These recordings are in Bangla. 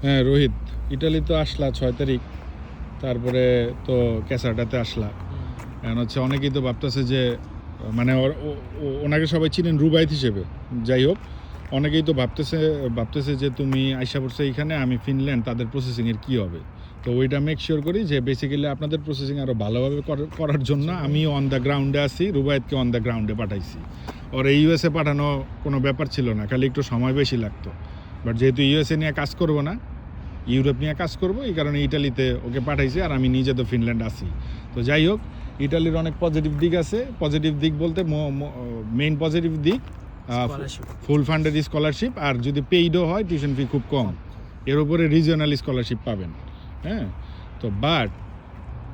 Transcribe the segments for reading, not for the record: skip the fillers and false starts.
হ্যাঁ রোহিত, ইটালি তো আসলা 6 তারিখ, তারপরে তো ক্যাসাটাতে আসলা। এখন হচ্ছে অনেকেই তো ভাবতেছে যে মানে ওনাকে সবাই চিনেন রুবাইত হিসেবে। যাই হোক, অনেকেই তো ভাবতেছে যে তুমি আইসা পড়ছে এইখানে, আমি ফিনল্যান্ড, তাদের প্রসেসিংয়ের কী হবে। তো ওইটা মেক শিওর করি যে বেসিক্যালি আপনাদের প্রসেসিং আরও ভালোভাবে করার জন্য আমি অন দ্য গ্রাউন্ডে আছি, রুবাইতকে অন দ্য গ্রাউন্ডে পাঠাইছি। ওর এই ইউএসএ পাঠানো কোনো ব্যাপার ছিল না, খালি একটু সময় বেশি লাগতো। বাট যেহেতু ইউএসএ নিয়ে কাজ করব না, ইউরোপ নিয়ে কাজ করব, এই কারণে ইটালিতে ওকে পাঠাইছি। আর আমি নিজে তো ফিনল্যান্ড আছি। তো যাই হোক, ইটালির অনেক পজিটিভ দিক আছে। পজিটিভ দিক বলতে মেইন পজিটিভ দিক ফুল ফান্ডেড স্কলারশিপ, আর যদি পেইডও হয় টিউশন ফি খুব কম। এর উপরে রিজিওনাল স্কলারশিপ পাবেন। হ্যাঁ, তো বাট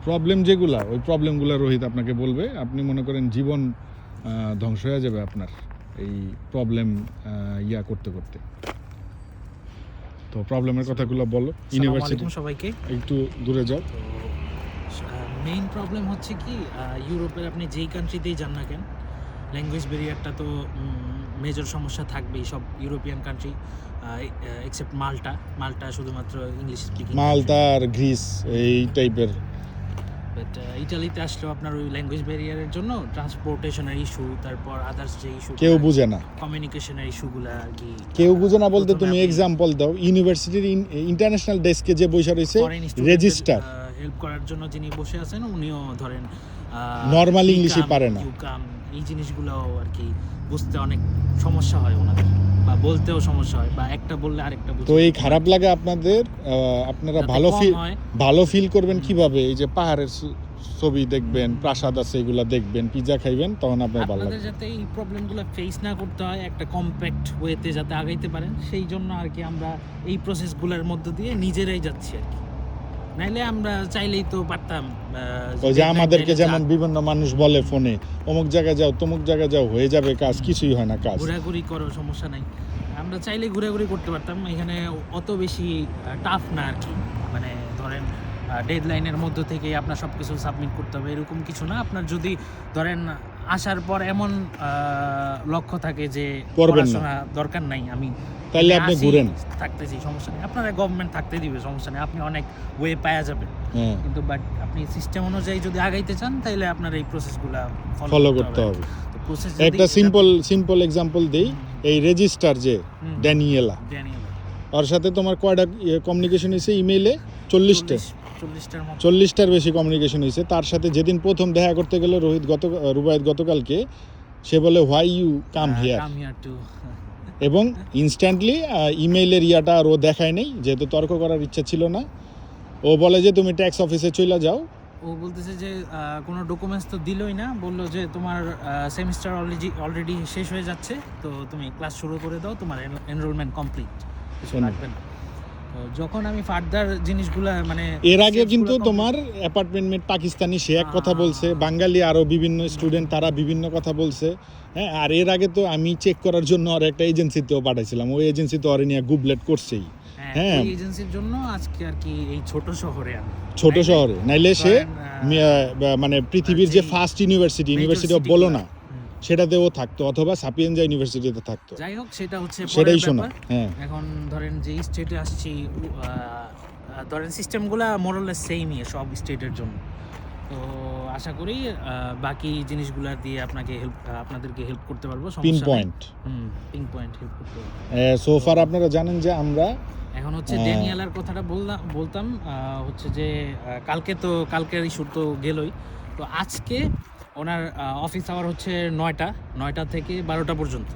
প্রবলেম যেগুলা, ওই প্রবলেমগুলো রোহিত আপনাকে বলবে। আপনি মনে করেন জীবন ধ্বংস হয়ে যাবে আপনার এই প্রবলেম ইয়া করতে করতে। তো প্রবলেমের কথাগুলো বলো। ইউনিভার্সিটি সবাইকে একটু দূরে যাও। মেইন প্রবলেম হচ্ছে কি, ইউরোপের আপনি যেই কান্ট্রিতেই যান না কেন, ল্যাঙ্গুয়েজ ব্যারিয়ারটা তো মেজর সমস্যা থাকবেই সব ইউরোপিয়ান কান্ট্রি এক্সেপ্ট মাল্টা শুধুমাত্র ইংলিশ স্পিকিং। মাল্টা আর গ্রিস এই টাইপের। বাট ইটালিতে আসলেও আপনার ওই ল্যাঙ্গুয়েজ ব্যারিয়ারের জন্য ট্রান্সপোর্টেশনের ইস্যু, তারপর আদার্স যে ইস্যু, কেউ বুঝে না, কমিউনিকেশনের ইস্যুগুলো আর কি কেউ বুঝে না। বলতে তুমি এক্সাম্পল দাও, ইউনিভার্সিটির ইন্টারন্যাশনাল ডেস্কে যে বসে রয়েছে রেজিস্ট্রার, হেল্প করার জন্য যিনি বসে আছেন, উনিও ধরেন নর্মাল ইংলিশই পারে না। এই জিনিসগুলো আর কি বুঝতে অনেক সমস্যা হয় ওনাদের, বা বলতেও সমস্যা হয়, বা একটা বললে আরেকটা বুঝতে। তো এই খারাপ লাগে আপনাদের, আপনারা ভালো ফিল করবেন কিভাবে? এই যে পাহাড়ের ছবি দেখবেন, প্রাসাদ আছে, এগুলো দেখবেন, পিজা খাইবেন, তখন আপনার ভালো লাগবে। যাতে এই প্রবলেমগুলো ফেস না করতে হয়, একটা কম্প্যাক্ট ওয়েতে যাতে আগাইতে পারেন, সেই জন্য আর কি আমরা এই প্রসেসগুলোর মধ্য দিয়ে নিজেরাই যাচ্ছি আর কি। নাইলে আমরা চাইলেই তো পারতাম, ওই যে আমাদেরকে যেমন বিভিন্ন মানুষ বলে ফোনে, অমুক জায়গায় যাও, তমুক জায়গায় যাও, হয়ে যাবে কাজ, কিছুই হয় না কাজ। ঘোরাঘুরি করো, সমস্যা নাই, আমরা চাইলেই ঘোরাঘুরি করতে পারতাম। এখানে অত বেশি টাফ না আর কি। মানে ধরেন ডেডলাইনের মধ্য থেকে আপনার সব কিছু সাবমিট করতে হবে এরকম কিছু না। আপনার যদি ধরেন আসার পর এমন লক্ষ্য থাকে যে পড়াশোনা দরকার নাই, আমি তাহলে আপনি ঘুরেন, থাকতেছি, সমস্যা নেই, আপনারা গভর্নমেন্ট থাকতে দিবে, সমস্যা নেই, আপনি অনেক ওয়ে পাওয়া যাবেন। কিন্তু বাট আপনি সিস্টেম অনুযায়ী যদি আগাইতে চান, তাহলে আপনার এই প্রসেসগুলো ফলো করতে হবে। তো প্রসেস একটা সিম্পল এক্সাম্পল দেই, এই রেজিস্টার যে ড্যানিয়েলা, ওর সাথে তোমার কয়টা কমিউনিকেশন হয়েছে ইমেইলে? 40টার বেশি কমিউনিকেশন হয়েছে। তার সাথে যেদিন প্রথম দেখা করতে গেল রুবায়েত গতকালকে, সে বলে হোয়াই ইউ কাম হিয়ার, এবং ইনস্ট্যান্টলি ইমেইলের ইয়াটা আর ও দেখায় নেই, যেহেতু তর্ক করার ইচ্ছা ছিল না। ও বলে যে তুমি ট্যাক্স অফিসে চলে যাও। ও বলতেছে যে কোনো ডকুমেন্টস তো দিলই না, বললো যে তোমার সেমিস্টার অলরেডি শেষ হয়ে যাচ্ছে, তো তুমি ক্লাস শুরু করে দাও, তোমার এনরোলমেন্ট কমপ্লিট, কিছু লাগবে না। যখন আমি ফার্দার জিনিসগুলো মানে এর আগে কিন্তু তোমার অ্যাপার্টমেন্ট মেট পাকিস্তানি, সে এক কথা বলছে, বাঙালি আরও বিভিন্ন স্টুডেন্ট তারা বিভিন্ন কথা বলছে। হ্যাঁ, আর এর আগে তো আমি চেক করার জন্য আর একটা এজেন্সিতেও পাঠাইছিলাম, ওই এজেন্সি তো আর নিয়ে গুবলেট করছেই। হ্যাঁ, এই এজেন্সির জন্য আজকে আর কি এই ছোট শহরে নাইলে সে মানে পৃথিবীর যে ফার্স্ট ইউনিভার্সিটি অফ বলোনা, সেটাতেও থাকতো, অথবা সাপিয়েনজা ইউনিভার্সিটিতে থাকতো। যাই হোক, সেটা হচ্ছে সেটাই শোনো। হ্যাঁ, এখন ধরেন যে স্টেটে আসছি, ধরেন সিস্টেমগুলো মোরলেস সেমই সব স্টেটের জন্য। তো আশা করি বাকি জিনিসগুলো দিয়ে আপনাদেরকে হেল্প করতে পারবো। পিন পয়েন্ট হেল্প করতে পারবো। সো ফার আপনারা জানেন যে আমরা এখন হচ্ছে ড্যানিয়েলার কথাটা বলতাম হচ্ছে যে কালকের ইস্যু তো গেলই। তো আজকে ওনার অফিস আওয়ার হচ্ছে 9টা থেকে 12টা পর্যন্ত।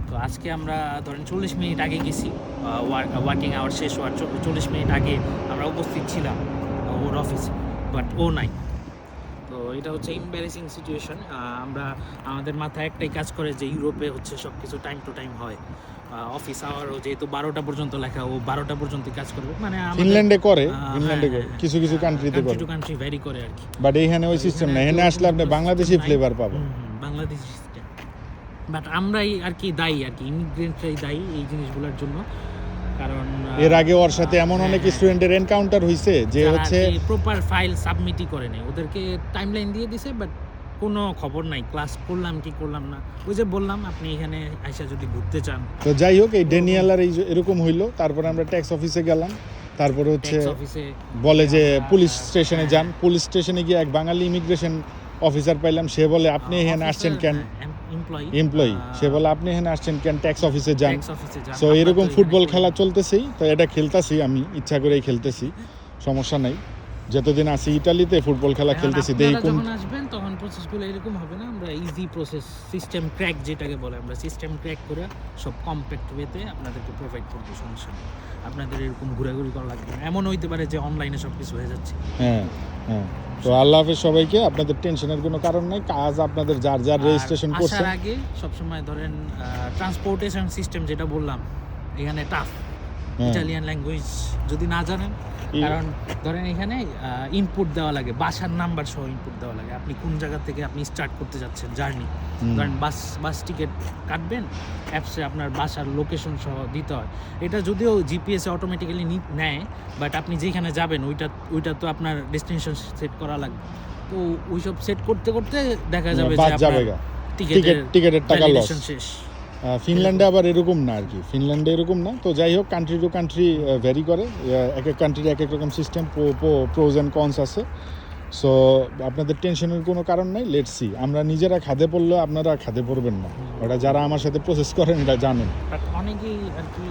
তো আজকে আমরা ধরেন 40 মিনিট আগে গেছি, ওয়ার্কিং আওয়ার শেষ হওয়ার 40 মিনিট আগে আমরা উপস্থিত ছিলাম ওর অফিসে, বাট ও নাই। তো এটা হচ্ছে এম্বারেসিং সিচুয়েশন। আমাদের মাথায় একটাই কাজ করে যে ইউরোপে হচ্ছে সব কিছু টাইম টু টাইম হয়, অফিস আওয়ারও যেহেতু 12টা পর্যন্ত লেখা, ও 12টা পর্যন্ত কাজ করবে। মানে ফিনল্যান্ডে করে, কিছু কান্ট্রিতে করে, টু কান্ট্রি ভ্যারি করে আর কি। বাট এইখানে ওই সিস্টেম না, এখানে আসলে আপনি বাংলাদেশি ফ্লেভার পাবেন, বাংলাদেশি সিস্টেম। বাট আমরাই আর কি দায়ী, আর কি ইমিগ্রেন্টরাই দায়ী এই জিনিসগুলোর জন্য। কারণ এর আগে ওর সাথে এমন অনেক স্টুডেন্টের এনকাউন্টার হইছে যে হচ্ছে প্রপার ফাইল সাবমিটই করে নাই, ওদেরকে টাইমলাইন দিয়ে দিছে, বাট কোনো খবর নাই ক্লাস করলাম কি করলাম না। ওই যে বললাম, আপনি এখানে আইসা যদি ঘুরতে চান। তো যাই হোক, এই ড্যানিয়েলার এরকম হইলো। তারপরে আমরা ট্যাক্স অফিসে গেলাম, তারপরে হচ্ছে ট্যাক্স অফিসে বলে যে আমরা, পুলিশ স্টেশনে যান, পুলিশ স্টেশনে গিয়ে এক বাঙালি ইমিগ্রেশন অফিসার পাইলাম, সে বলে আপনি এখানে আসছেন কেন, এমপ্লয়ি, সে বলে আপনি এখানে আসছেন কেন, ট্যাক্স অফিসে যান। সো এরকম ফুটবল খেলা চলতেছেই, তো এটা খেলতেছি, আমি ইচ্ছা করেই খেলতেছি, সমস্যা নাই। যতদিন আছি ইটালিতে ফুটবল খেলা খেলতেছি, দেখি কোন যখন আসবেন তখন প্রসেসগুলো এরকম হবে না, আমরা ইজি প্রসেস, সিস্টেম ক্র্যাক যেটাকে বলে, আমরা সিস্টেম ক্র্যাক করে সব কম্প্যাক্ট ওয়েতে আপনাদেরকে প্রোভাইড করবো, সমস্যা নেই। আপনাদের এরকম ঘোরাঘুরি করা লাগবে না। এমন হইতে পারে যে অনলাইনে সব কিছু হয়ে যাচ্ছে। হ্যাঁ হ্যাঁ। তো আল্লাহ হাফেজ সবাইকে, আপনাদের টেনশনের কোনো কারণ নাই, কাজ আপনাদের যার যার রেজিস্ট্রেশন করছেন। আসার আগে সবসময় ধরেন ট্রান্সপোর্টেশন সিস্টেম যেটা বললাম এখানে টাফ, ইটালিয়ান ল্যাঙ্গুয়েজ যদি না জানেন, কারণ ধরেন এখানে ইনপুট দেওয়া লাগে, বাসার নাম্বার সহ ইনপুট দেওয়া লাগে, আপনি কোন জায়গা থেকে আপনি স্টার্ট করতে যাচ্ছেন জার্নি, ধরেন বাস টিকিট কাটবেন, অ্যাপসে আপনার বাসার লোকেশন সহ দিতে হয়। এটা যদিও জিপিএসে অটোমেটিক্যালি নেয়, বাট আপনি যেখানে যাবেন ওইটা তো আপনার ডেস্টিনেশন সেট করা লাগবে। তো ওইসব সেট করতে করতে দেখা যাবে যে আপনার টিকেটের টাকা লস। শেষ। ফিনল্যান্ডে আবার এরকম না আর কি, ফিনল্যান্ডে এরকম না। তো যাই হোক, কান্ট্রি টু কান্ট্রি ভ্যারি করে, এক এক কান্ট্রির এক এক রকম সিস্টেম, প্রোজ অ্যান্ড কনস আছে। সো আপনাদের টেনশনের কোনো কারণ নাই, লেটস সি। আমরা নিজেরা খাদে পড়লে আপনারা খাদে পড়বেন না, ওটা যারা আমার সাথে প্রসেস করেন এটা জানেন। বাট অনেকেই আর কি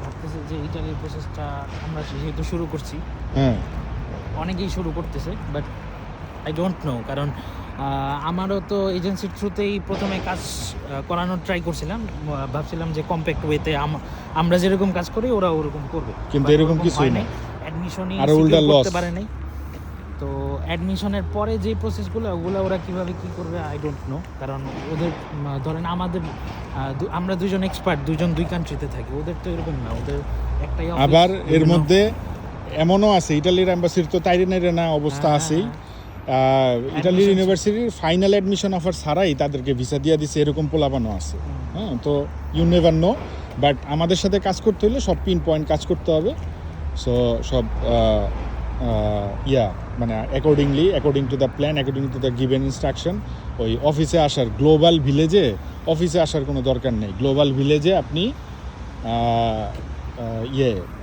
ভাবতেছে যে ইটালির প্রসেসটা আমরা যেহেতু শুরু করছি, হ্যাঁ অনেকেই শুরু করতেছে, বাট আই ডোন্ট নো, কারণ আমারও তো এজেন্সির থ্রুতেই প্রথমে কাজ করানোর ট্রাই করছিলাম, ভাবছিলাম যে কম্প্যাক্ট ওয়েতে আমরা যেরকম কাজ করি ওরা ওরকম করবে, কিন্তু এরকম কিছুই না, অ্যাডমিশনই আর উল্টা লস করতে পারে নাই। তো অ্যাডমিশনের পরে যে প্রসেসগুলো ওগুলো ওরা কীভাবে কী করবে আই ডোন্ট নো, কারণ ওদের ধরেন আমাদের আমরা দুজন এক্সপার্ট, দুই কান্ট্রিতে থাকি, ওদের তো এরকম না, ওদের একটাই office, আবার এর মধ্যে এমনও আছে, ইটালির অ্যাম্বাসির তো তাইরেনের না অবস্থা আছেই, ইটালির ইউনিভার্সিটির ফাইনাল অ্যাডমিশন অফার ছাড়াই তাদেরকে ভিসা দিয়ে দিছে, এরকম পোলাপানো আছে। হ্যাঁ, তো ইউ নেভার নো, বাট আমাদের সাথে কাজ করতে হলে সব পিন পয়েন্ট কাজ করতে হবে। সো সব মানে according to the plan, according to the given instruction. ওই অফিসে আসার, গ্লোবাল ভিলেজে অফিসে আসার কোনো দরকার নেই। গ্লোবাল ভিলেজে আপনি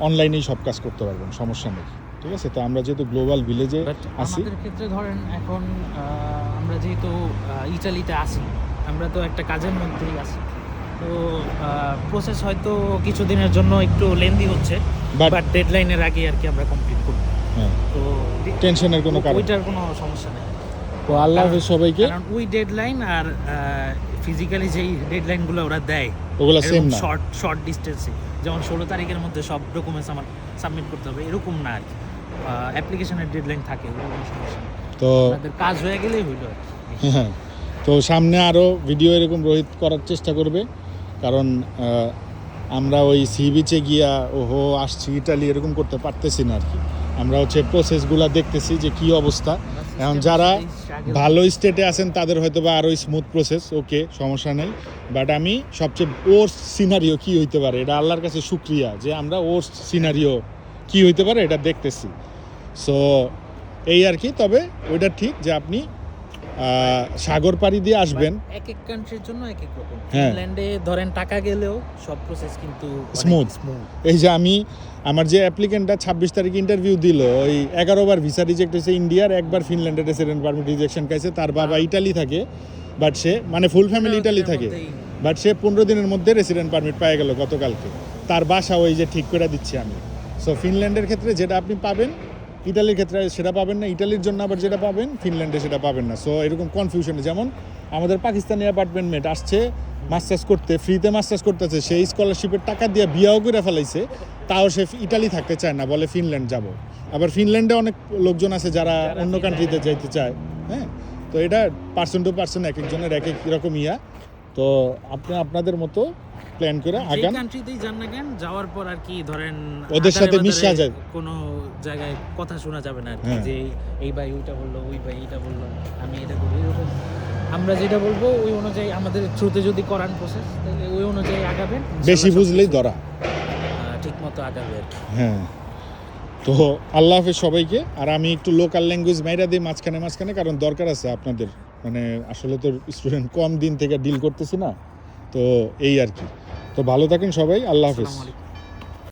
অনলাইনেই সব কাজ করতে পারবেন, সমস্যা নেই, ঠিক আছে। তো আমরা যেহেতু গ্লোবাল ভিলেজে আছি, আমাদের ক্ষেত্রে ধরেন এখন আমরা যেহেতু ইটালিতে আছি, আমরা তো একটা কাজের মধ্যেই আছি, তো প্রসেস হয়তো কিছুদিনের জন্য একটু লেন্দি হচ্ছে, বাট ডেডলাইনের আগে আর কি আমরা কমপ্লিট করব। তো টেনশনের কোনো কারণ, ওইটার কোনো সমস্যা নেই। তো আল্লাহ হাফেজ সবাইকে। কারণ ওই ডেডলাইন আর ফিজিক্যালি যেই ডেডলাইনগুলো ওরা দেয় ওগুলো সেম না, শর্ট ডিস্টেন্সে, যেমন 16 তারিখের মধ্যে সব ডকুমেন্টস আমার সাবমিট করতে হবে, এরকম না আর কি। অ্যাপ্লিকেশনের ডেডলাইন থাকে, ওরকম সমস্যা নেই, তো আমাদের কাজ হয়ে গেলেই হইল। হ্যাঁ, তো সামনে আরও ভিডিও এরকম রোহিত করার চেষ্টা করবে, কারণ আমরা ওই সি বিচে গিয়া ওহো আসছি ইটালি এরকম করতে পারতেছি না আর কি। আমরা হচ্ছে প্রসেসগুলো দেখতেছি যে কি অবস্থা। এখন যারা ভালো স্টেটে আছেন তাদের হয়তো বা আরও স্মুথ প্রসেস, ওকে, সমস্যা নেই। বাট আমি সবচেয়ে ওর সিনারিও কী হইতে পারে, এটা আল্লাহর কাছে শুক্রিয়া যে আমরা ওর সিনারিও কী হইতে পারে এটা দেখতেছি। সো এই আর কি। তবে ওইটা ঠিক যে আপনি সাগর পাড়ি দিয়ে আসবেন, এক এক কান্ট্রির জন্য এক এক রকম। হ্যাঁ, ফিনল্যান্ডে ধরেন টাকা গেলেও সব প্রসেস কিন্তু স্মুথ। এই যে আমার যে অ্যাপ্লিকেন্টটা 26 তারিখ ইন্টারভিউ দিল, ওই 11 বার ভিসা রিজেক্ট হয়েছে ইন্ডিয়ার, একবার ফিনল্যান্ডের রেসিডেন্ট পারমিট রিজেকশন খাইছে। তার বাবা ইটালি থাকে, বাট সে মানে ফুল ফ্যামিলি ইটালি থাকে, বাট সে 15 দিনের মধ্যে রেসিডেন্ট পারমিট পেয়ে গেল গতকালকে। তার বাসা ওই যে ঠিক করে দিচ্ছি আমি। সো ফিনল্যান্ডের ক্ষেত্রে যেটা আপনি পাবেন ইটালির ক্ষেত্রে সেটা পাবেন না, ইটালির জন্য আবার যেটা পাবেন ফিনল্যান্ডে সেটা পাবেন না। সো এরকম কনফিউশনে, যেমন আমাদের পাকিস্তানি অ্যাপার্টমেন্ট আসছে মাস্টার্স করতে, ফ্রিতে মাস্টার্স করতেছে, সেই স্কলারশিপের টাকা দিয়ে বিয়াও করে ফেলাইছে, তাও সে ইটালি থাকতে চায় না, বলে ফিনল্যান্ড যাব। আবার ফিনল্যান্ডে অনেক লোকজন আছে যারা অন্য কান্ট্রিতে যাইতে চায়। হ্যাঁ, তো এটা পার্সন টু পার্সন এক একজনের এক এক রকম তো আপনি আপনাদের মতো প্ল্যান করে আগান। কান্ট্রিতেই যান না কেন, যাওয়ার পর আর কি ধরেন ওদের সাথে মিশা যায়, কোনো জায়গায় কথা শোনা যাবে না আর কি, যে এই ভাই ওইটা বললো, ওই ভাই এইটা বললো, আমি এটা করি, এরকম। আমরা যেটা বলবো ওই অনুযায়ী আমাদের থ্রুতে যদি করান প্রসেস, তাহলে ওই অনুযায়ী আগাবেন, বেশি বুঝলেই ধরা, ঠিক মতো আগাবে আর কি। হ্যাঁ, তো আল্লাহ হাফেজ সবাইকে। আর আমি একটু লোকাল ল্যাঙ্গুয়েজ মাইরা দিই মাঝখানে, কারণ দরকার আছে আপনাদের, মানে আসলে তো স্টুডেন্ট কম দিন থেকে ডিল করতেছি না, তো এই আর কি। তো ভালো থাকেন সবাই, আল্লাহ হাফেজ।